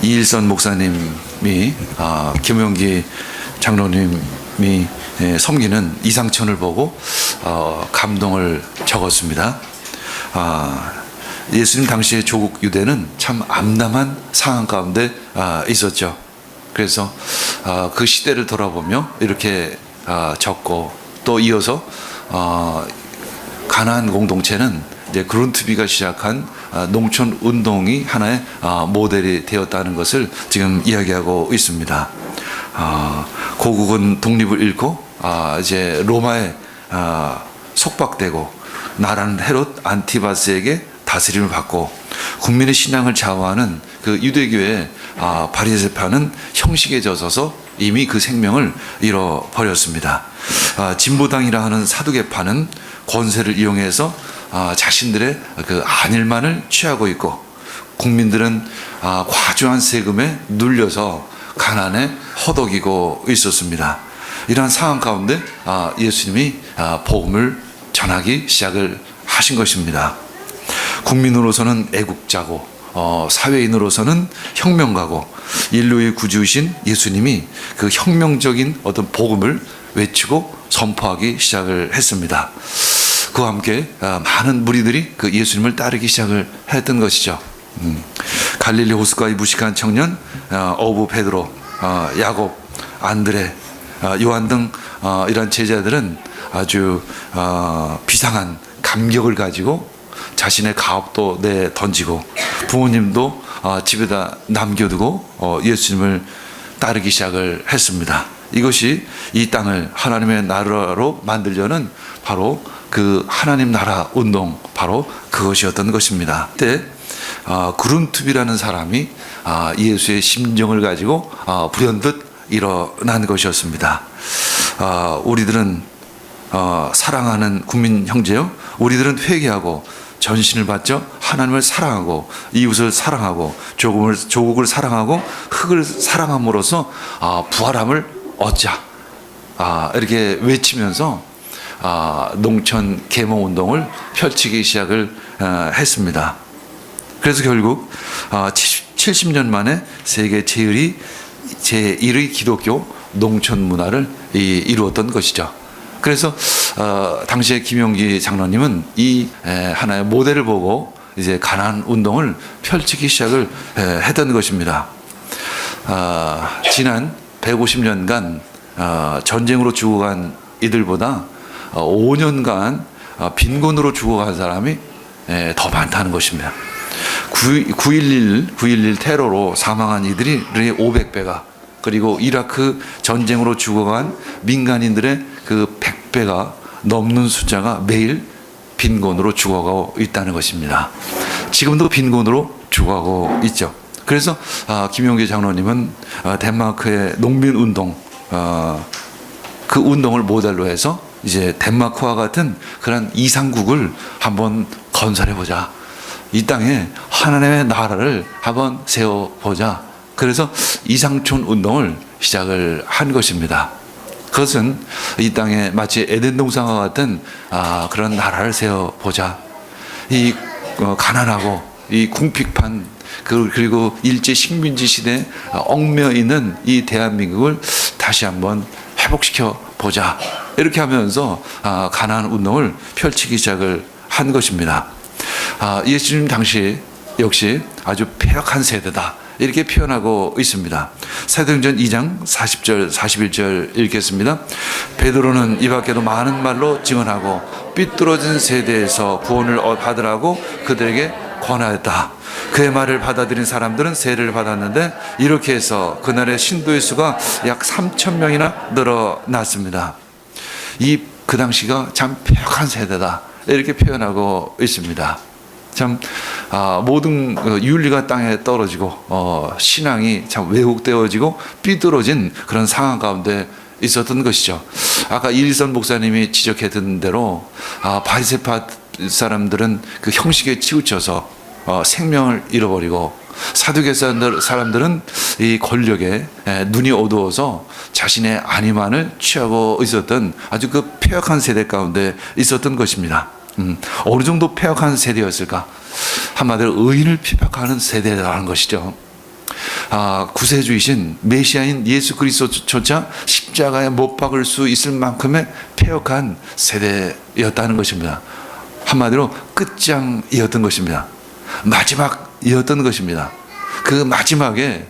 이일선 목사님이 김용기 장로님이 섬기는 이상천을 보고 감동을 적었습니다. 예수님 당시의 조국 유대는 참 암담한 상황 가운데 있었죠. 그래서 그 시대를 돌아보며 이렇게 적고, 또 이어서 가나안 공동체는 이제 그룬트비가 시작한 농촌 운동이 하나의 모델이 되었다는 것을 지금 이야기하고 있습니다. 고국은 독립을 잃고 이제 로마에 속박되고, 나라는 헤롯 안티바스에게 다스림을 받고, 국민의 신앙을 좌우하는 그 유대교의 바리새파는 형식에 젖어서 이미 그 생명을 잃어버렸습니다. 진보당이라 하는 사두개파는 권세를 이용해서 자신들의 그 안일만을 취하고 있고, 국민들은 과중한 세금에 눌려서 가난에 허덕이고 있었습니다. 이러한 상황 가운데 예수님이 복음을 전하기 시작을 하신 것입니다. 국민으로서는 애국자고, 사회인으로서는 혁명가고, 인류의 구주이신 예수님이 그 혁명적인 어떤 복음을 외치고 선포하기 시작을 했습니다. 그와 함께 많은 무리들이 그 예수님을 따르기 시작을 했던 것이죠. 갈릴리 호수가의 무식한 청년 어부 베드로, 야곱, 안드레, 요한 등 이런 제자들은 아주 비상한 감격을 가지고 자신의 가업도 내던지고, 부모님도 집에다 남겨두고 예수님을 따르기 시작을 했습니다. 이것이 이 땅을 하나님의 나라로 만들려는 바로 그 하나님 나라 운동, 바로 그것이었던 것입니다. 그때 그룬투비라는 사람이 예수의 심정을 가지고 불현듯 일어난 것이었습니다. 우리들은 사랑하는 국민 형제요, 우리들은 회개하고 전신을 바쳐 하나님을 사랑하고 이웃을 사랑하고 조국을 사랑하고 흙을 사랑함으로써 부활함을 얻자, 이렇게 외치면서 농촌 계몽 운동을 펼치기 시작을 했습니다. 그래서 결국 70년 만에 세계 제1의 기독교 농촌 문화를 이루었던 것이죠. 그래서 당시에 김용기 장로님은 이 하나의 모델을 보고 이제 가나안 운동을 펼치기 시작을 했던 것입니다. 지난 150년간 전쟁으로 죽어간 이들보다 5년간 빈곤으로 죽어간 사람이 더 많다는 것입니다. 9.11 테러로 사망한 이들이 500배가, 그리고 이라크 전쟁으로 죽어간 민간인들의 그 100배가 넘는 숫자가 매일 빈곤으로 죽어가고 있다는 것입니다. 지금도 빈곤으로 죽어가고 있죠. 그래서 김용기 장로님은 덴마크의 농민운동, 그 운동을 모델로 해서 이제 덴마크와 같은 그런 이상국을 한번 건설해보자, 이 땅에 하나님의 나라를 한번 세워보자, 그래서 이상촌 운동을 시작을 한 것입니다. 그것은 이 땅에 마치 에덴 동산과 같은 그런 나라를 세워보자, 이 가난하고 이 궁핍한 그리고 일제 식민지 시대에 얽매여 있는 이 대한민국을 다시 한번 회복시켜 보자, 이렇게 하면서 가나안 운동을 펼치기 시작을 한 것입니다. 예수님 당시 역시 아주 패역한 세대다, 이렇게 표현하고 있습니다. 사도행전 2장 40절 41절 읽겠습니다. 베드로는 이 밖에도 많은 말로 증언하고 삐뚤어진 세대에서 구원을 받으라고 그들에게 권하였다. 그의 말을 받아들인 사람들은 세례를 받았는데, 이렇게 해서 그날의 신도의 수가 약 3,000명이나 늘어났습니다. 그 당시가 참 패역한 세대다, 이렇게 표현하고 있습니다. 참 모든 윤리가 땅에 떨어지고 신앙이 참 왜곡되어지고 삐뚤어진 그런 상황 가운데 있었던 것이죠. 아까 이일선 목사님이 지적했던 대로 바리새파 사람들은 그 형식에 치우쳐서 생명을 잃어버리고, 사두개 사람들은 이 권력에 눈이 어두워서 자신의 안위만을 취하고 있었던 아주 그 패역한 세대 가운데 있었던 것입니다. 어느 정도 패역한 세대였을까? 한마디로 의인을 핍박하는 세대라는 것이죠. 구세주이신 메시아인 예수 그리스도조차 십자가에 못 박을 수 있을 만큼의 패역한 세대였다는 것입니다. 한마디로 끝장이었던 것입니다. 마지막이었던 것입니다. 그 마지막에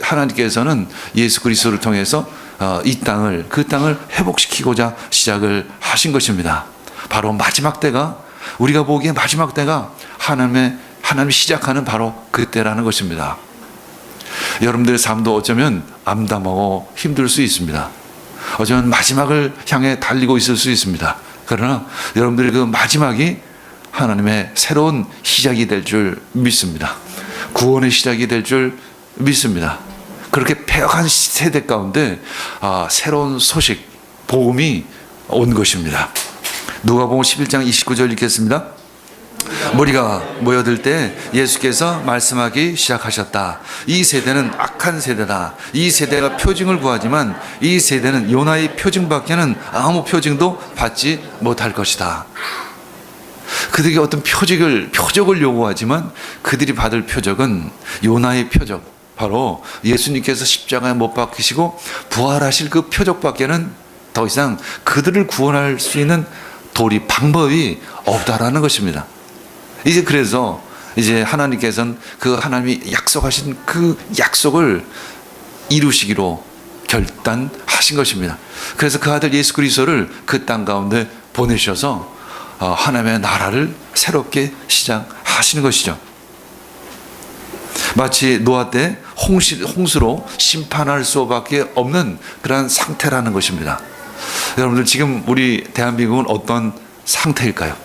하나님께서는 예수 그리스도를 통해서 그 땅을 회복시키고자 시작을 하신 것입니다. 바로 마지막 때가, 우리가 보기에 마지막 때가 하나님이 시작하는 바로 그때라는 것입니다. 여러분들의 삶도 어쩌면 암담하고 힘들 수 있습니다. 어쩌면 마지막을 향해 달리고 있을 수 있습니다. 그러나 여러분들의 그 마지막이 하나님의 새로운 시작이 될 줄 믿습니다. 구원의 시작이 될 줄 믿습니다. 그렇게 패역한 세대 가운데 새로운 소식, 복음이 온 것입니다. 누가복음 11장 29절 읽겠습니다. 무리가 모여들 때 예수께서 말씀하기 시작하셨다. 이 세대는 악한 세대다. 이 세대가 표징을 구하지만 이 세대는 요나의 표징밖에는 아무 표징도 받지 못할 것이다. 그들에게 어떤 표적을 요구하지만 그들이 받을 표적은 요나의 표적, 바로 예수님께서 십자가에 못 박히시고 부활하실 그 표적밖에는 더 이상 그들을 구원할 수 있는 방법이 없다라는 것입니다. 그래서 하나님께서는 하나님이 약속하신 그 약속을 이루시기로 결단하신 것입니다. 그래서 그 아들 예수 그리스도를 그 땅 가운데 보내셔서 하나님의 나라를 새롭게 시작하시는 것이죠. 마치 노아 때 홍수로 심판할 수밖에 없는 그런 상태라는 것입니다. 여러분들, 지금 우리 대한민국은 어떤 상태일까요?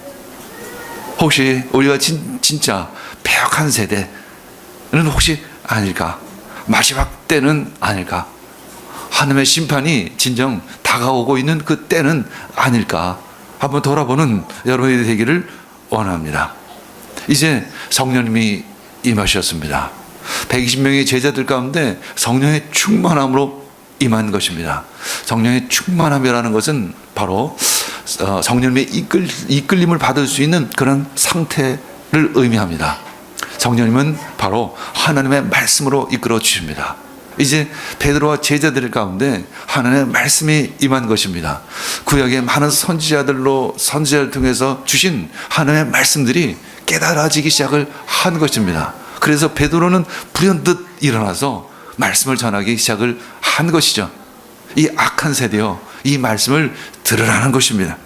혹시 우리가 진짜 패역한 세대는 혹시 아닐까? 마지막 때는 아닐까? 하나님의 심판이 진정 다가오고 있는 그 때는 아닐까? 한번 돌아보는 여러분이 되기를 원합니다. 이제 성령님이 임하셨습니다. 120명의 제자들 가운데 성령의 충만함으로 임한 것입니다. 성령의 충만함이라는 것은 바로 성령님의 이끌림을 받을 수 있는 그런 상태를 의미합니다. 성령님은 바로 하나님의 말씀으로 이끌어 주십니다. 이제 베드로와 제자들 가운데 하나님의 말씀이 임한 것입니다. 구약의 많은 선지자를 통해서 주신 하나님의 말씀들이 깨달아지기 시작을 한 것입니다. 그래서 베드로는 불현듯 일어나서 말씀을 전하기 시작을 한 것이죠. 이 악한 세대요, 이 말씀을 들으라는 것입니다.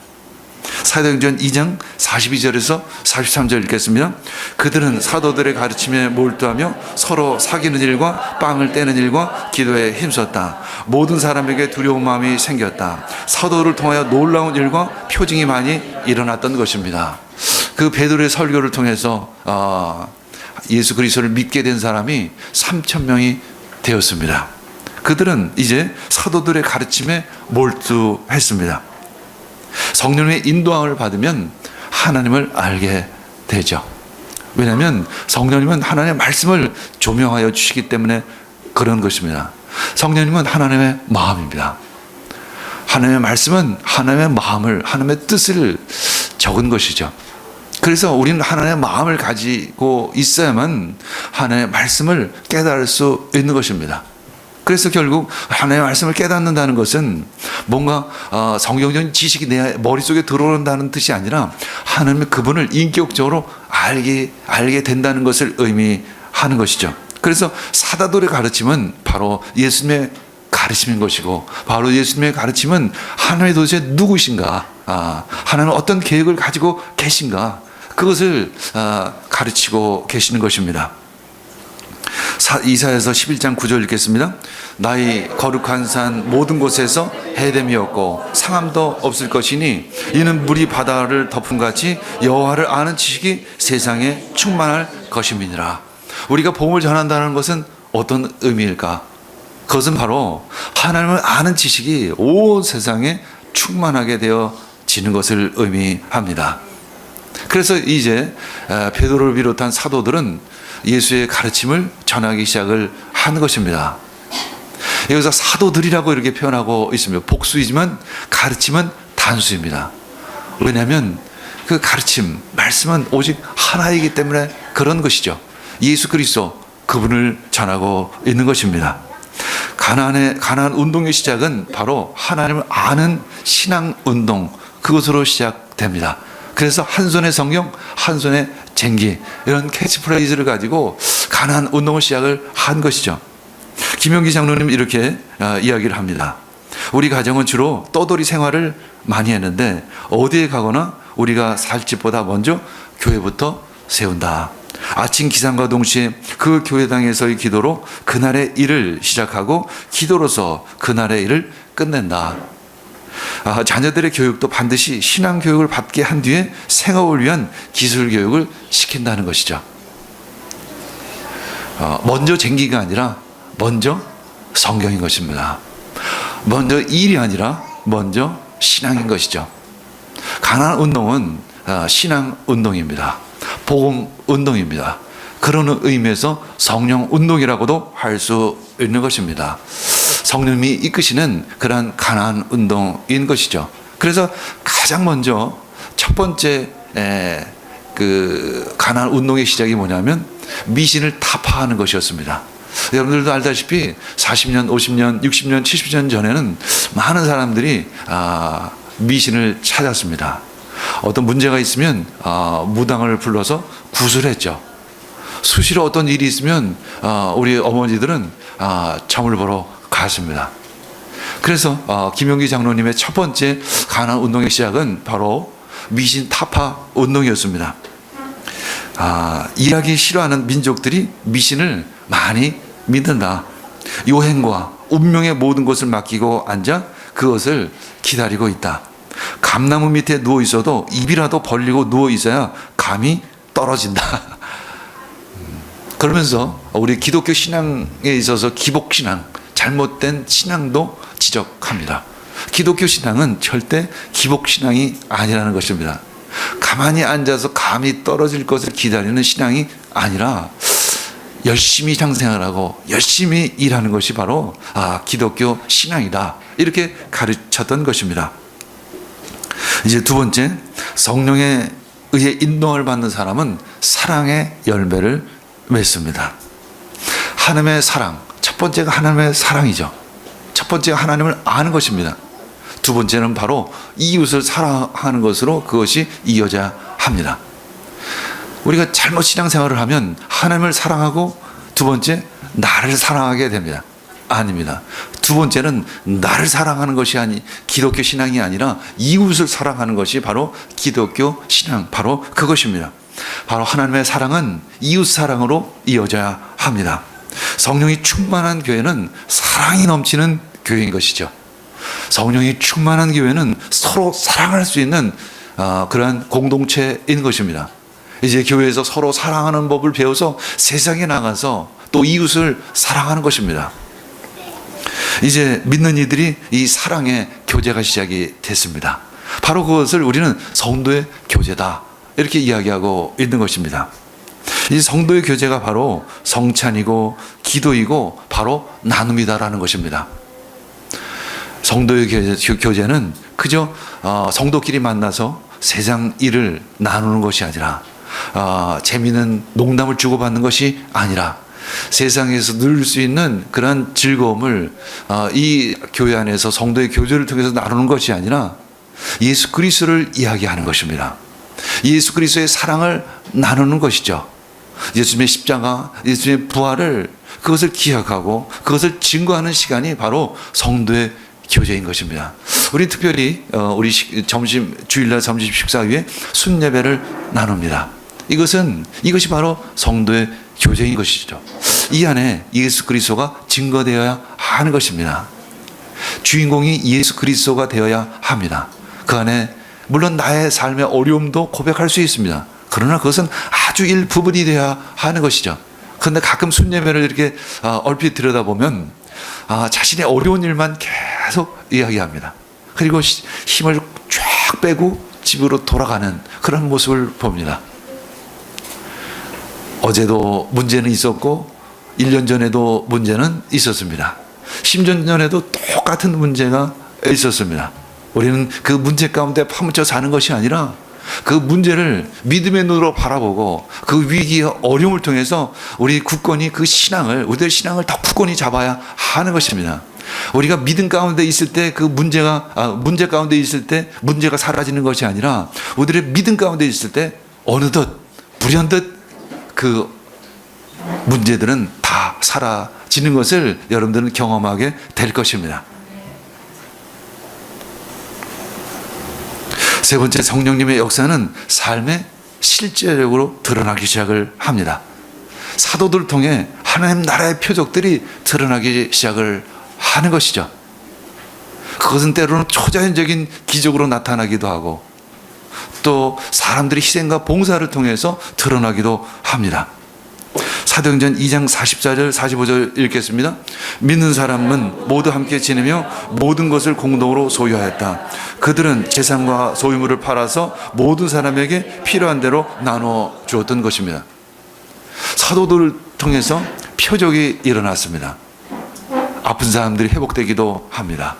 사도행전 2장 42절에서 43절 읽겠습니다. 그들은 사도들의 가르침에 몰두하며 서로 사귀는 일과 빵을 떼는 일과 기도에 힘썼다. 모든 사람에게 두려운 마음이 생겼다. 사도를 통하여 놀라운 일과 표징이 많이 일어났던 것입니다. 그 베드로의 설교를 통해서 예수 그리스도를 믿게 된 사람이 3,000명이 되었습니다. 그들은 이제 사도들의 가르침에 몰두했습니다. 성령의 인도함을 받으면 하나님을 알게 되죠. 왜냐하면 성령님은 하나님의 말씀을 조명하여 주시기 때문에 그런 것입니다. 성령님은 하나님의 마음입니다. 하나님의 말씀은 하나님의 마음을, 하나님의 뜻을 적은 것이죠. 그래서 우리는 하나님의 마음을 가지고 있어야만 하나님의 말씀을 깨달을 수 있는 것입니다. 그래서 결국 하나님의 말씀을 깨닫는다는 것은 뭔가 성경적인 지식이 내 머릿속에 들어온다는 뜻이 아니라 하나님의 그분을 인격적으로 알게 된다는 것을 의미하는 것이죠. 그래서 사도들의 가르침은 바로 예수님의 가르침인 것이고, 바로 예수님의 가르침은 하나님이 도대체 누구신가, 하나님은 어떤 계획을 가지고 계신가, 그것을 가르치고 계시는 것입니다. 이사야서 11장 9절 읽겠습니다. 나의 거룩한 산 모든 곳에서 해됨이 없고 상함도 없을 것이니 이는 물이 바다를 덮은 같이 여호와를 아는 지식이 세상에 충만할 것임이니라. 우리가 복음을 전한다는 것은 어떤 의미일까? 그것은 바로 하나님을 아는 지식이 온 세상에 충만하게 되어지는 것을 의미합니다. 그래서 이제 베드로를 비롯한 사도들은 예수의 가르침을 전하기 시작을 하는 것입니다. 여기서 사도들이라고 이렇게 표현하고 있습니다. 복수이지만 가르침은 단수입니다. 왜냐하면 그 가르침, 말씀은 오직 하나이기 때문에 그런 것이죠. 예수 그리스도, 그분을 전하고 있는 것입니다. 가나안 운동의 시작은 바로 하나님을 아는 신앙 운동, 그것으로 시작됩니다. 그래서 한 손에 성경, 한 손에 쟁기, 이런 캐치프레이즈를 가지고 가나안 운동을 시작을 한 것이죠. 김용기 장로님 이렇게 이야기를 합니다. 우리 가정은 주로 떠돌이 생활을 많이 했는데 어디에 가거나 우리가 살 집보다 먼저 교회부터 세운다. 아침 기상과 동시에 그 교회당에서의 기도로 그날의 일을 시작하고 기도로서 그날의 일을 끝낸다. 자녀들의 교육도 반드시 신앙 교육을 받게 한 뒤에 생업을 위한 기술 교육을 시킨다는 것이죠. 먼저 쟁기가 아니라 먼저 성경인 것입니다. 먼저 일이 아니라 먼저 신앙인 것이죠. 가나안 운동은 신앙 운동입니다. 복음 운동입니다. 그런 의미에서 성령 운동이라고도 할 수 있는 것입니다. 성령님이 이끄시는 그러한 가나안 운동인 것이죠. 그래서 가장 먼저 첫 번째 그 가나안 운동의 시작이 뭐냐면 미신을 타파하는 것이었습니다. 여러분들도 알다시피 40년, 50년, 60년, 70년 전에는 많은 사람들이 미신을 찾았습니다. 어떤 문제가 있으면 무당을 불러서 구슬했죠. 수시로 어떤 일이 있으면 우리 어머니들은 점을 보러 갔습니다. 그래서 김용기 장로님의 첫 번째 가나안 운동의 시작은 바로 미신 타파 운동이었습니다. 일하기 싫어하는 민족들이 미신을 많이 믿는다. 요행과 운명의 모든 것을 맡기고 앉아 그것을 기다리고 있다. 감나무 밑에 누워 있어도 입이라도 벌리고 누워 있어야 감이 떨어진다. 그러면서 우리 기독교 신앙에 있어서 기복신앙, 잘못된 신앙도 지적합니다. 기독교 신앙은 절대 기복신앙이 아니라는 것입니다. 가만히 앉아서 감이 떨어질 것을 기다리는 신앙이 아니라 열심히 상생하고 열심히 일하는 것이 바로 기독교 신앙이다. 이렇게 가르쳤던 것입니다. 이제 두 번째, 성령에 의해 인도를 받는 사람은 사랑의 열매를 맺습니다. 하나님의 사랑, 첫 번째가 하나님의 사랑이죠. 첫 번째가 하나님을 아는 것입니다. 두 번째는 바로 이웃을 사랑하는 것으로 그것이 이어져야 합니다. 우리가 잘못 신앙생활을 하면 하나님을 사랑하고 두 번째 나를 사랑하게 됩니다. 아닙니다. 두 번째는 나를 사랑하는 것이 기독교 신앙이 아니라 이웃을 사랑하는 것이 바로 기독교 신앙, 바로 그것입니다. 바로 하나님의 사랑은 이웃 사랑으로 이어져야 합니다. 성령이 충만한 교회는 사랑이 넘치는 교회인 것이죠. 성령이 충만한 교회는 서로 사랑할 수 있는 그러한 공동체인 것입니다. 이제 교회에서 서로 사랑하는 법을 배워서 세상에 나가서 또 이웃을 사랑하는 것입니다. 이제 믿는 이들이 이 사랑의 교제가 시작이 됐습니다. 바로 그것을 우리는 성도의 교제다, 이렇게 이야기하고 있는 것입니다. 이 성도의 교제가 바로 성찬이고 기도이고 바로 나눔이다라는 것입니다. 성도의 교제는 그저 성도끼리 만나서 세상 일을 나누는 것이 아니라 재미있는 농담을 주고받는 것이 아니라 세상에서 누릴 수 있는 그런 즐거움을 이 교회 안에서 성도의 교제를 통해서 나누는 것이 아니라 예수 그리스도를 이야기하는 것입니다. 예수 그리스도의 사랑을 나누는 것이죠. 예수님의 십자가, 예수님의 부활을 그것을 기억하고 그것을 증거하는 시간이 바로 성도의 교제인 것입니다. 우리 특별히 우리 주일날 점심 식사 후에 순예배를 나눕니다. 이것이 바로 성도의 교제인 것이죠. 이 안에 예수 그리스도가 증거되어야 하는 것입니다. 주인공이 예수 그리스도가 되어야 합니다. 그 안에 물론 나의 삶의 어려움도 고백할 수 있습니다. 그러나 그것은 아주 일부분이 되어야 하는 것이죠. 그런데 가끔 순예배를 이렇게 얼핏 들여다보면 자신의 어려운 일만 계속 이야기합니다. 그리고 힘을 쫙 빼고 집으로 돌아가는 그런 모습을 봅니다. 어제도 문제는 있었고 1년 전에도 문제는 있었습니다. 10년 전에도 똑같은 문제가 있었습니다. 우리는 그 문제 가운데 파묻혀 사는 것이 아니라 그 문제를 믿음의 눈으로 바라보고 그 위기의 어려움을 통해서 우리 굳건히 그 신앙을, 우리들의 신앙을 더 굳건히 잡아야 하는 것입니다. 우리가 믿음 가운데 있을 때 그 문제 가운데 있을 때 문제가 사라지는 것이 아니라 우리들의 믿음 가운데 있을 때 어느덧 불현듯 그 문제들은 다 사라지는 것을 여러분들은 경험하게 될 것입니다. 세 번째, 성령님의 역사는 삶에 실제적으로 드러나기 시작을 합니다. 사도들을 통해 하나님 나라의 표적들이 드러나기 시작을 하는 것이죠. 그것은 때로는 초자연적인 기적으로 나타나기도 하고 또 사람들의 희생과 봉사를 통해서 드러나기도 합니다. 사도행전 2장 44절 45절 읽겠습니다. 믿는 사람은 모두 함께 지내며 모든 것을 공동으로 소유하였다. 그들은 재산과 소유물을 팔아서 모든 사람에게 필요한 대로 나눠 주었던 것입니다. 사도들을 통해서 표적이 일어났습니다. 아픈 사람들이 회복되기도 합니다.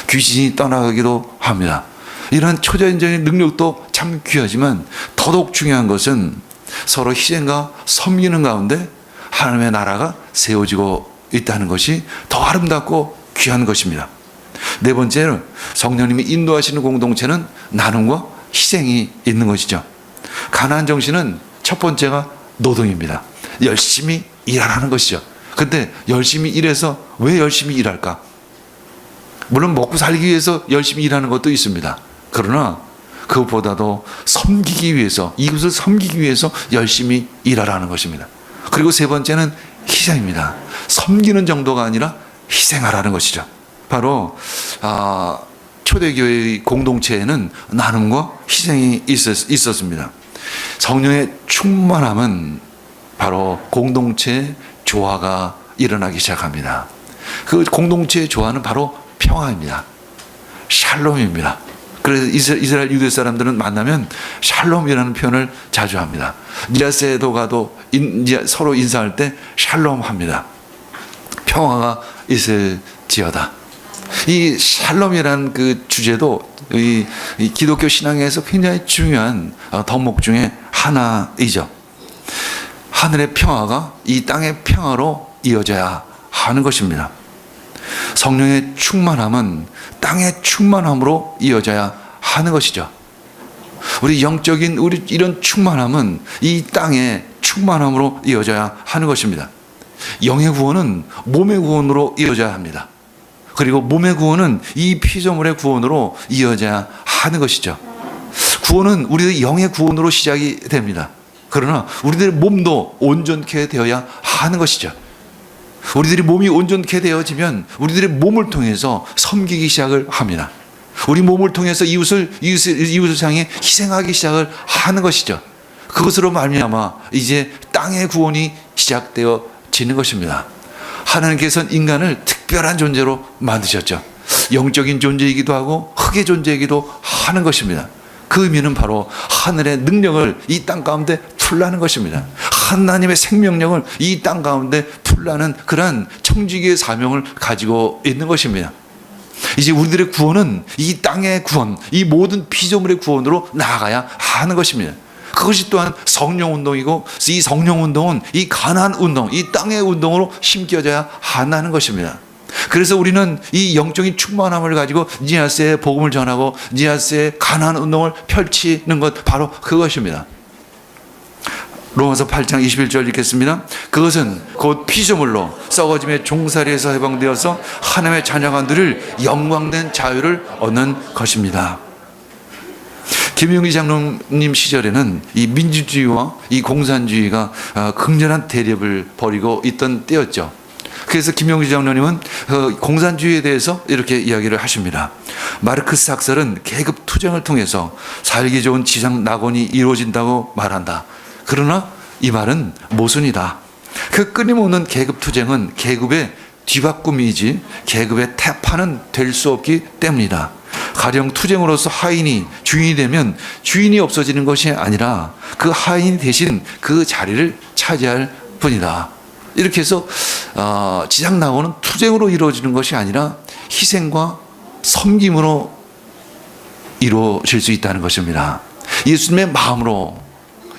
귀신이 떠나가기도 합니다. 이러한 초자연적인 능력도 참 귀하지만 더더욱 중요한 것은 서로 희생과 섬기는 가운데 하나님의 나라가 세워지고 있다는 것이 더 아름답고 귀한 것입니다. 네 번째는 성령님이 인도하시는 공동체는 나눔과 희생이 있는 것이죠. 가나안 정신은 첫 번째가 노동입니다. 열심히 일하라는 것이죠. 근데 열심히 일해서 왜 열심히 일할까? 물론 먹고 살기 위해서 열심히 일하는 것도 있습니다. 그러나 그것보다도 섬기기 위해서, 이웃을 섬기기 위해서 열심히 일하라는 것입니다. 그리고 세 번째는 희생입니다. 섬기는 정도가 아니라 희생하라는 것이죠. 바로 초대교회의 공동체에는 나눔과 희생이 있었습니다. 성령의 충만함은 바로 공동체의 조화가 일어나기 시작합니다. 그 공동체의 조화는 바로 평화입니다. 샬롬입니다. 그래서 이스라엘 유대 사람들은 만나면 샬롬이라는 표현을 자주 합니다. 니아세도 가도 서로 인사할 때 샬롬 합니다. 평화가 있을지어다. 이 샬롬이라는 그 주제도 이 기독교 신앙에서 굉장히 중요한 덕목 중에 하나이죠. 하늘의 평화가 이 땅의 평화로 이어져야 하는 것입니다. 성령의 충만함은 땅의 충만함으로 이어져야 하는 것이죠. 우리 영적인 우리 이런 충만함은 이 땅의 충만함으로 이어져야 하는 것입니다. 영의 구원은 몸의 구원으로 이어져야 합니다. 그리고 몸의 구원은 이 피조물의 구원으로 이어져야 하는 것이죠. 구원은 우리의 영의 구원으로 시작이 됩니다. 그러나 우리들의 몸도 온전케 되어야 하는 것이죠. 우리들이 몸이 온전케 되어지면 우리들의 몸을 통해서 섬기기 시작을 합니다. 우리 몸을 통해서 이웃을 향해 희생하기 시작을 하는 것이죠. 그것으로 말미암아 이제 땅의 구원이 시작되어지는 것입니다. 하나님께서는 인간을 특별한 존재로 만드셨죠. 영적인 존재이기도 하고 흙의 존재이기도 하는 것입니다. 그 의미는 바로 하늘의 능력을 이 땅 가운데 풀라는 것입니다. 하나님의 생명력을 이 땅 가운데 풀라는 그러한 청지기의 사명을 가지고 있는 것입니다. 이제 우리들의 구원은 이 땅의 구원, 이 모든 피조물의 구원으로 나아가야 하는 것입니다. 그것이 또한 성령운동이고 이 성령운동은 이 가나안 운동, 이 땅의 운동으로 심겨져야 한다는 것입니다. 그래서 우리는 이 영적인 충만함을 가지고 니아스의 복음을 전하고 니아스의 가나안 운동을 펼치는 것 바로 그것입니다. 로마서 8장 21절 읽겠습니다. 그것은 곧 피조물로 썩어짐의 종살이에서 해방되어서 하나님의 자녀가 누릴 영광된 자유를 얻는 것입니다. 김용희 장로님 시절에는 이 민주주의와 이 공산주의가 극렬한 대립을 벌이고 있던 때였죠. 그래서 김용희 장로님은 공산주의에 대해서 이렇게 이야기를 하십니다. 마르크스 학설은 계급 투쟁을 통해서 살기 좋은 지상 낙원이 이루어진다고 말한다. 그러나 이 말은 모순이다. 그 끊임없는 계급 투쟁은 계급의 뒤바꿈이지 계급의 태파는 될 수 없기 때문이다. 가령 투쟁으로서 하인이 주인이 되면 주인이 없어지는 것이 아니라 그 하인이 대신 그 자리를 차지할 뿐이다. 이렇게 해서 지상 낙원은 투쟁으로 이루어지는 것이 아니라 희생과 섬김으로 이루어질 수 있다는 것입니다. 예수님의 마음으로,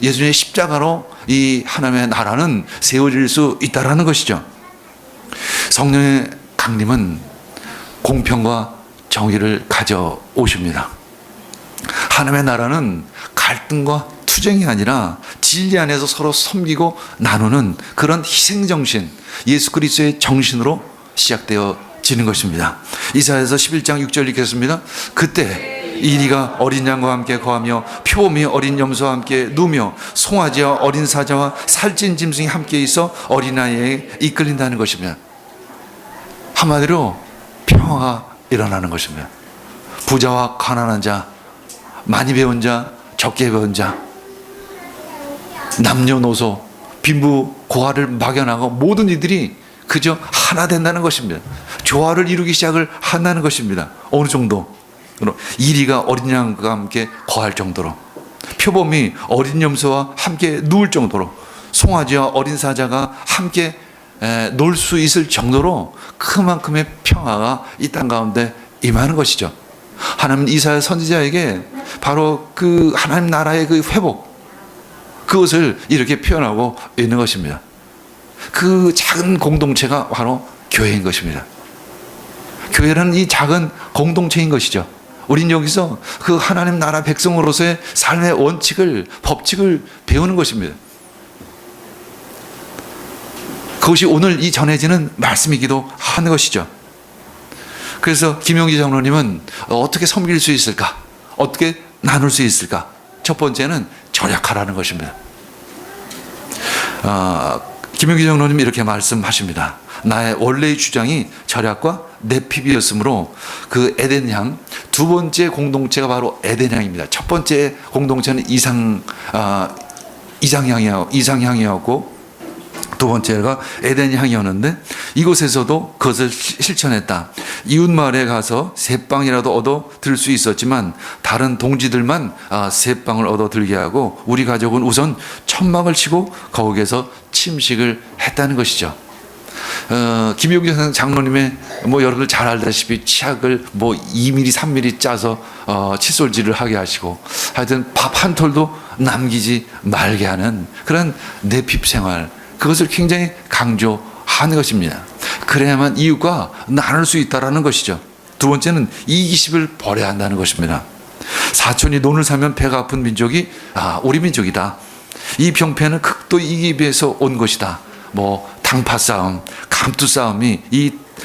예수님의 십자가로 이 하나님의 나라는 세워질 수 있다라는 것이죠. 성령의 강림은 공평과 정의를 가져오십니다. 하나님의 나라는 갈등과 투쟁이 아니라 진리 안에서 서로 섬기고 나누는 그런 희생정신, 예수 그리스도의 정신으로 시작되어지는 것입니다. 이사야서 11장 6절 읽겠습니다. 그때 이리가 어린 양과 함께 거하며 표범이 어린 염소와 함께 누며 송아지와 어린 사자와 살찐 짐승이 함께 있어 어린아이에 이끌린다는 것입니다. 한마디로 평화가 일어나는 것입니다. 부자와 가난한 자, 많이 배운 자, 적게 배운 자, 남녀노소, 빈부 고아를 막연하고 모든 이들이 그저 하나 된다는 것입니다. 조화를 이루기 시작을 한다는 것입니다. 어느 정도? 이리가 어린 양과 함께 거할 정도로, 표범이 어린 염소와 함께 누울 정도로, 송아지와 어린 사자가 함께 놀 수 있을 정도로 그만큼의 평화가 이 땅 가운데 임하는 것이죠. 하나님 이사야 선지자에게 바로 그 하나님 나라의 그 회복, 그것을 이렇게 표현하고 있는 것입니다. 그 작은 공동체가 바로 교회인 것입니다. 교회라는 이 작은 공동체인 것이죠. 우린 여기서 그 하나님 나라 백성으로서의 삶의 원칙을, 법칙을 배우는 것입니다. 그것이 오늘 이 전해지는 말씀이기도 하는 것이죠. 그래서 김용기 장로님은 어떻게 섬길 수 있을까? 어떻게 나눌 수 있을까? 첫 번째는 절약하라는 것입니다. 김용기 장로님이 이렇게 말씀하십니다. 나의 원래의 주장이 절약과 내핍이었으므로 그 에덴향, 두 번째 공동체가 바로 에덴향입니다. 첫 번째 공동체는 이상향이었고 두 번째가 에덴향이었는데 이곳에서도 그것을 실천했다. 이웃마을에 가서 세 빵이라도 얻어 들 수 있었지만 다른 동지들만 세 빵을 얻어 들게 하고 우리 가족은 우선 천막을 치고 거기에서 침식을 했다는 것이죠. 김용기 장로님의 여러분들 잘 알다시피 치약을 2mm, 3mm 짜서 칫솔질을 하게 하시고 하여튼 밥 한 톨도 남기지 말게 하는 그런 내핍 생활, 그것을 굉장히 강조하는 것입니다. 그래야만 이웃과 나눌 수 있다는 것이죠. 두 번째는 이기심을 버려야 한다는 것입니다. 사촌이 논을 사면 배가 아픈 민족이 우리 민족이다. 이 병폐는 극도 이기비에서 온 것이다. 당파 싸움, 감투 싸움이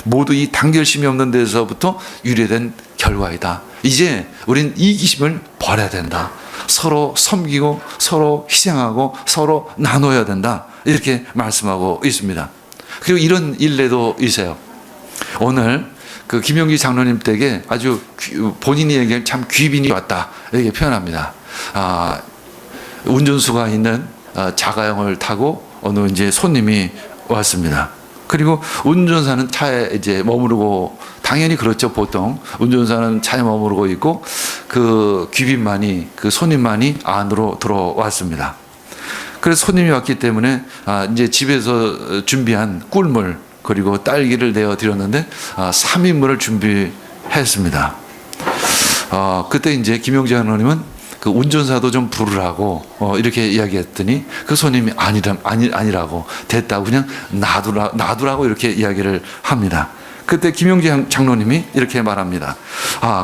모두 이 단결심이 없는 데서부터 유래된 결과이다. 이제 우린 이기심을 버려야 된다. 서로 섬기고 서로 희생하고 서로 나눠야 된다. 이렇게 말씀하고 있습니다. 그리고 이런 일례도 있어요. 오늘 그 김용기 장로님 댁에 아주 본인이 얘기한 참 귀빈이 왔다. 이렇게 표현합니다. 운전수가 있는 자가용을 타고 어느 이제 손님이 왔습니다. 그리고 운전사는 차에 이제 머무르고, 당연히 그렇죠. 보통 운전사는 차에 머무르고 있고 그 귀빈만이, 그 손님만이 안으로 들어왔습니다. 그래서 손님이 왔기 때문에 이제 집에서 준비한 꿀물 그리고 딸기를 내어 드렸는데 3인분을 준비했습니다. 그때 이제 김용재 장로님은 그 운전사도 좀 부르라고 이렇게 이야기했더니 그 손님이 아니라고 됐다고 그냥 놔두라고 이렇게 이야기를 합니다. 그때 김용재 장로님이 이렇게 말합니다.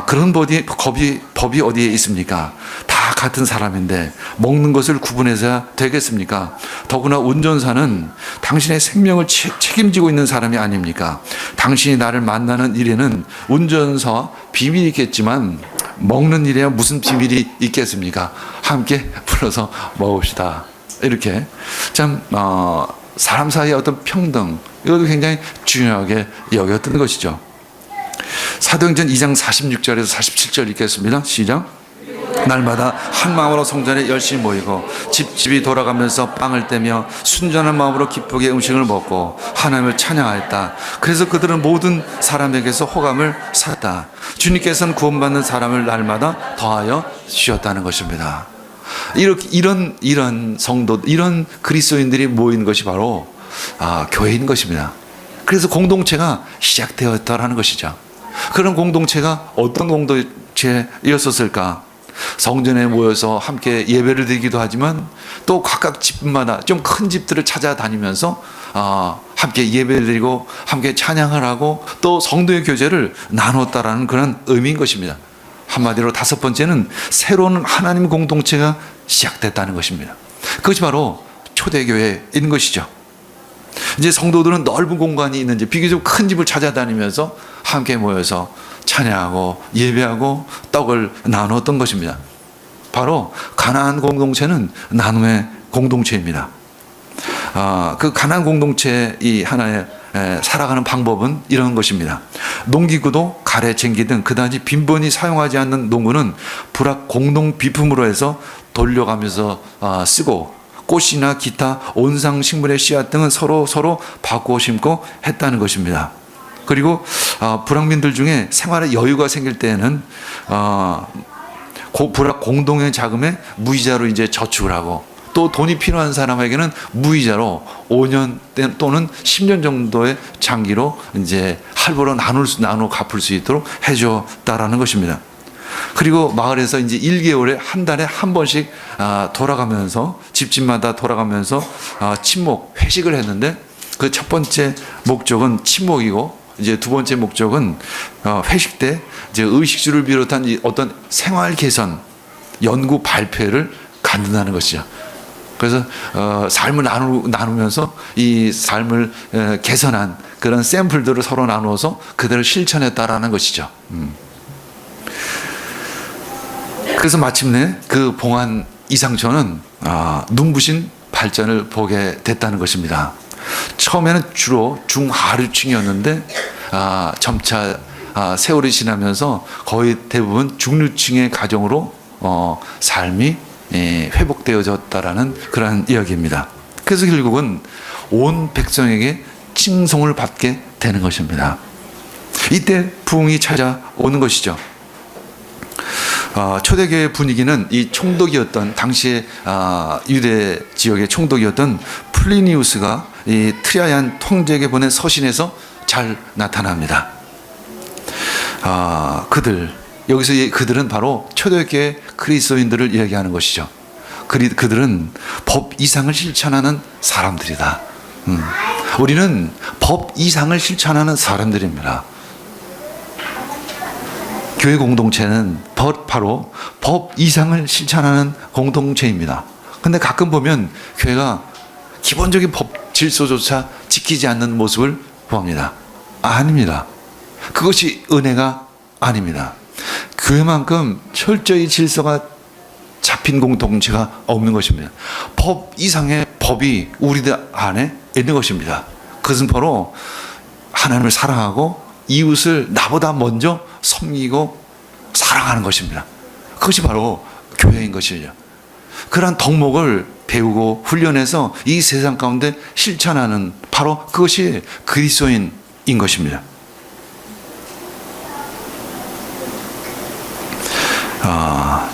그런 법이 어디에 있습니까? 다 같은 사람인데 먹는 것을 구분해서야 되겠습니까? 더구나 운전사는 당신의 생명을 책임지고 있는 사람이 아닙니까? 당신이 나를 만나는 일에는 운전사와 비밀이 있겠지만 먹는 일에야 무슨 비밀이 있겠습니까? 함께 불러서 먹읍시다. 이렇게 참 사람 사이의 어떤 평등, 이것도 굉장히 중요하게 여겼던 것이죠. 사도행전 2장 46절에서 47절 읽겠습니다. 시작. 날마다 한 마음으로 성전에 열심히 모이고 집집이 돌아가면서 빵을 떼며 순전한 마음으로 기쁘게 음식을 먹고 하나님을 찬양하였다. 그래서 그들은 모든 사람에게서 호감을 샀다. 주님께서는 구원받는 사람을 날마다 더하여 주셨다는 것입니다. 이런 성도, 이런 그리스도인들이 모인 것이 바로 교회인 것입니다. 그래서 공동체가 시작되었다라는 것이죠. 그런 공동체가 어떤 공동체였었을까? 성전에 모여서 함께 예배를 드리기도 하지만 또 각각 집마다 좀 큰 집들을 찾아다니면서 함께 예배를 드리고 함께 찬양을 하고 또 성도의 교제를 나눴다라는 그런 의미인 것입니다. 한마디로 다섯 번째는 새로운 하나님 공동체가 시작됐다는 것입니다. 그것이 바로 초대교회인 것이죠. 이제 성도들은 넓은 공간이 있는 집, 비교적 큰 집을 찾아다니면서 함께 모여서 찬양하고 예배하고 떡을 나누었던 것입니다. 바로 가나안 공동체는 나눔의 공동체입니다. 그 가나안 공동체의 이 하나의 살아가는 방법은 이런 것입니다. 농기구도 가래, 쟁기 등 그다지 빈번히 사용하지 않는 농구는 부락 공동 비품으로 해서 돌려가면서 쓰고, 꽃이나 기타 온상 식물의 씨앗 등은 서로 바꾸어 심고 했다는 것입니다. 그리고 불황민들 중에 생활에 여유가 생길 때에는 부락 공동의 자금에 무이자로 이제 저축을 하고, 또 돈이 필요한 사람에게는 무이자로 5년 또는 10년 정도의 장기로 이제 할부로 나누어 갚을 수 있도록 해줬다라는 것입니다. 그리고 마을에서 이제 1개월에 한 달에 한 번씩 돌아가면서 집집마다 돌아가면서 친목 회식을 했는데, 그 첫 번째 목적은 친목이고, 이제 두 번째 목적은 회식 때 이제 의식주를 비롯한 어떤 생활 개선 연구 발표를 갖는다는 것이죠. 그래서 삶을 나누면서 이 삶을 개선한 그런 샘플들을 서로 나누어서 그대로 실천했다라는 것이죠. 그래서 마침내 그 봉안 이상촌은 눈부신 발전을 보게 됐다는 것입니다. 처음에는 주로 중하류층이었는데 점차 세월이 지나면서 거의 대부분 중류층의 가정으로 삶이 회복되어졌다라는 그러한 이야기입니다. 그래서 결국은 온 백성에게 칭송을 받게 되는 것입니다. 이때 부흥이 찾아오는 것이죠. 초대교회 분위기는 이 총독이었던 당시에 유대 지역의 총독이었던 플리니우스가 이 트라이안 통제에게 보낸 서신에서 잘 나타납니다. 여기서 그들은 바로 초대교회 그리스도인들을 이야기하는 것이죠. 그들은 법 이상을 실천하는 사람들이다. 우리는 법 이상을 실천하는 사람들입니다. 교회 공동체는 바로 법 이상을 실천하는 공동체입니다. 근데 가끔 보면 교회가 기본적인 법 질서조차 지키지 않는 모습을 봅니다. 아닙니다. 그것이 은혜가 아닙니다. 교회만큼 철저히 질서가 잡힌 공동체가 없는 것입니다. 법 이상의 법이 우리들 안에 있는 것입니다. 그것은 바로 하나님을 사랑하고 이웃을 나보다 먼저 섬기고 사랑하는 것입니다. 그것이 바로 교회인 것이죠. 그러한 덕목을 배우고 훈련해서 이 세상 가운데 실천하는 바로 그것이 그리스도인인 것입니다.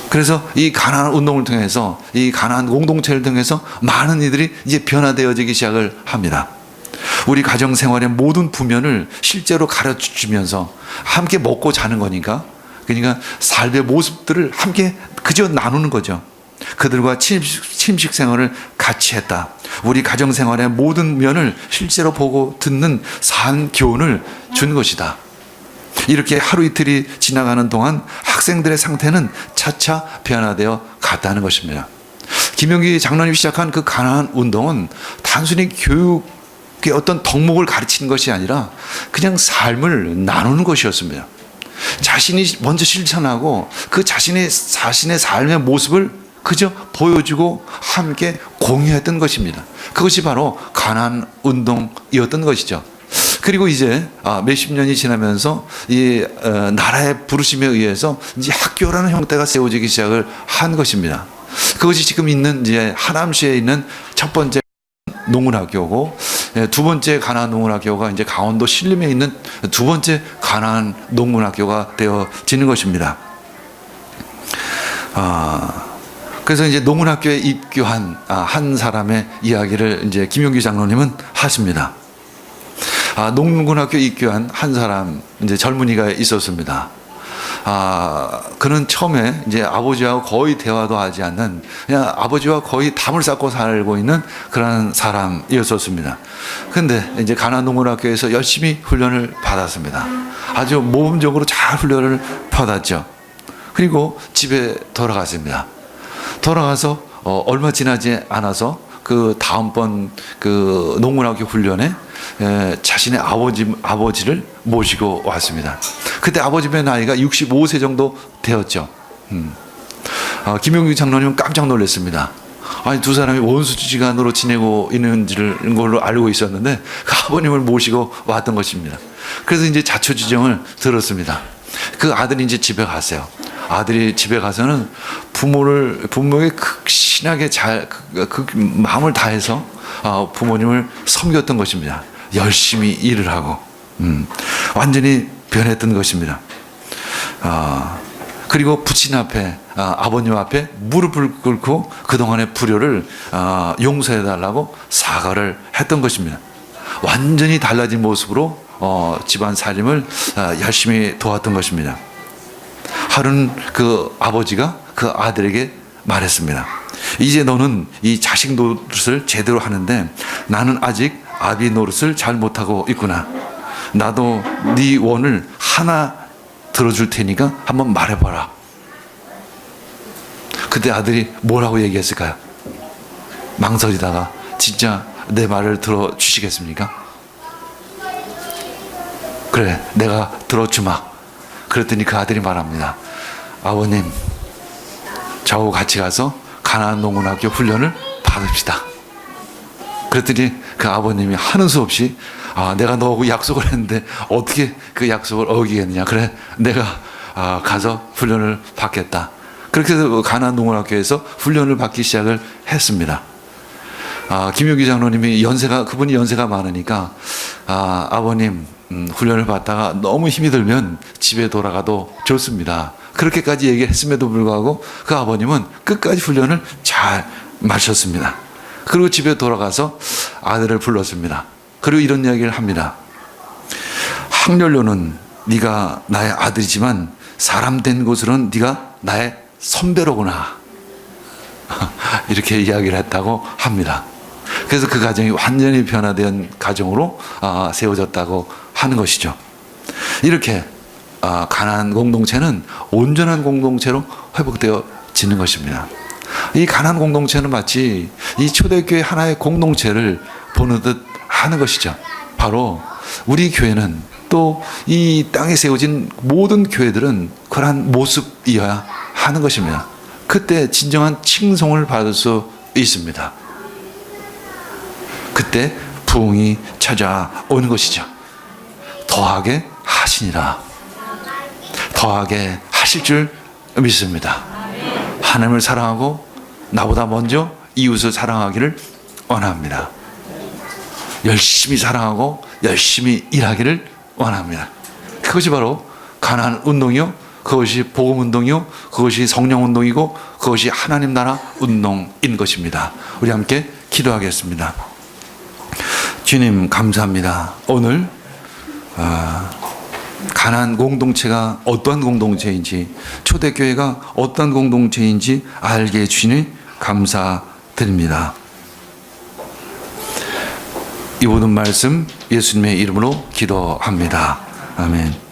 그래서 이 가나안 운동을 통해서, 이 가나안 공동체를 통해서 많은 이들이 이제 변화되어지기 시작을 합니다. 우리 가정 생활의 모든 부면을 실제로 가르쳐 주면서 함께 먹고 자는 거니까, 그러니까 삶의 모습들을 함께 그저 나누는 거죠. 그들과 침식 생활을 같이 했다. 우리 가정 생활의 모든 면을 실제로 보고 듣는 산 교훈을 준 것이다. 이렇게 하루 이틀이 지나가는 동안 학생들의 상태는 차차 변화되어 갔다는 것입니다. 김영기 장로님이 시작한 그 가나안 운동은 단순히 교육의 어떤 덕목을 가르치는 것이 아니라 그냥 삶을 나누는 것이었습니다. 자신이 먼저 실천하고 그 자신의 삶의 모습을 그저 보여주고 함께 공유했던 것입니다. 그것이 바로 가나안 운동이었던 것이죠. 그리고 이제 몇십 년이 지나면서 이 나라의 부르심에 의해서 이제 학교라는 형태가 세워지기 시작을 한 것입니다. 그것이 지금 있는 이제 하남시에 있는 첫 번째 농문학교고, 두 번째 가나안 농문학교가 이제 강원도 신림에 있는 두 번째 가나안 농문학교가 되어지는 것입니다. 그래서 이제 농문학교에 입교한 한 사람의 이야기를 이제 김용기 장로님은 하십니다. 농문학교 입교한 한 사람, 이제 젊은이가 있었습니다. 그는 처음에 이제 아버지하고 거의 대화도 하지 않는, 그냥 아버지와 거의 담을 쌓고 살고 있는 그런 사람이었었습니다. 근데 이제 가나안 농군학교에서 열심히 훈련을 받았습니다. 아주 모범적으로 잘 훈련을 받았죠. 그리고 집에 돌아갔습니다. 돌아가서 얼마 지나지 않아서 그 다음번 그 농군학교 훈련에 자신의 아버지를 모시고 왔습니다. 그때 아버지의 나이가 65세 정도 되었죠. 김용규 장로님은 깜짝 놀랐습니다. 아니, 두 사람이 원수지간으로 지내고 있는 걸로 알고 있었는데 그 아버님을 모시고 왔던 것입니다. 그래서 이제 자초지종을 들었습니다. 그 아들이 이제 집에 갔어요. 아들이 집에 가서는 부모에게 극신하게 그 마음을 다해서 부모님을 섬겼던 것입니다. 열심히 일을 하고 완전히 변했던 것입니다. 그리고 부친 앞에 아버님 앞에 무릎을 꿇고 그동안의 불효를 용서해달라고 사과를 했던 것입니다. 완전히 달라진 모습으로 집안 살림을 열심히 도왔던 것입니다. 하루는 그 아버지가 그 아들에게 말했습니다. 이제 너는 이 자식 노릇을 제대로 하는데 나는 아직 아비 노릇을 잘 못하고 있구나. 나도 네 원을 하나 들어줄 테니까 한번 말해봐라. 그때 아들이 뭐라고 얘기했을까요? 망설이다가 진짜 내 말을 들어주시겠습니까? 그래, 내가 들어주마. 그랬더니 그 아들이 말합니다. 아버님, 저하고 같이 가서 가나안 농군학교 훈련을 받읍시다. 그랬더니 그 아버님이 하는 수 없이 내가 너하고 약속을 했는데 어떻게 그 약속을 어기겠느냐. 그래, 내가 가서 훈련을 받겠다. 그렇게 해서 가나안 농군학교에서 훈련을 받기 시작을 했습니다. 김용기 장로님이 그분이 연세가 많으니까 아버님 훈련을 받다가 너무 힘이 들면 집에 돌아가도 좋습니다. 그렇게까지 얘기했음에도 불구하고 그 아버님은 끝까지 훈련을 잘 마쳤습니다. 그리고 집에 돌아가서 아들을 불렀습니다. 그리고 이런 이야기를 합니다. 학렬로는 네가 나의 아들이지만 사람 된 곳으로는 네가 나의 선배로구나. 이렇게 이야기를 했다고 합니다. 그래서 그 가정이 완전히 변화된 가정으로 세워졌다고 하는 것이죠. 이렇게 가나안 공동체는 온전한 공동체로 회복되어지는 것입니다. 이 가나안 공동체는 마치 이 초대교회 하나의 공동체를 보는 듯 하는 것이죠. 바로 우리 교회는 또 이 땅에 세워진 모든 교회들은 그러한 모습이어야 하는 것입니다. 그때 진정한 칭송을 받을 수 있습니다. 그때 부흥이 찾아오는 것이죠. 더하게 하시니라. 더하게 하실 줄 믿습니다. 하나님을 사랑하고 나보다 먼저 이웃을 사랑하기를 원합니다. 열심히 사랑하고 열심히 일하기를 원합니다. 그것이 바로 가나안 운동이요, 그것이 복음 운동이요, 그것이 성령 운동이고 그것이 하나님 나라 운동인 것입니다. 우리 함께 기도하겠습니다. 주님 감사합니다. 오늘 가나안 공동체가 어떠한 공동체인지, 초대교회가 어떠한 공동체인지 알게 해주시니 감사드립니다. 이 모든 말씀 예수님의 이름으로 기도합니다. 아멘.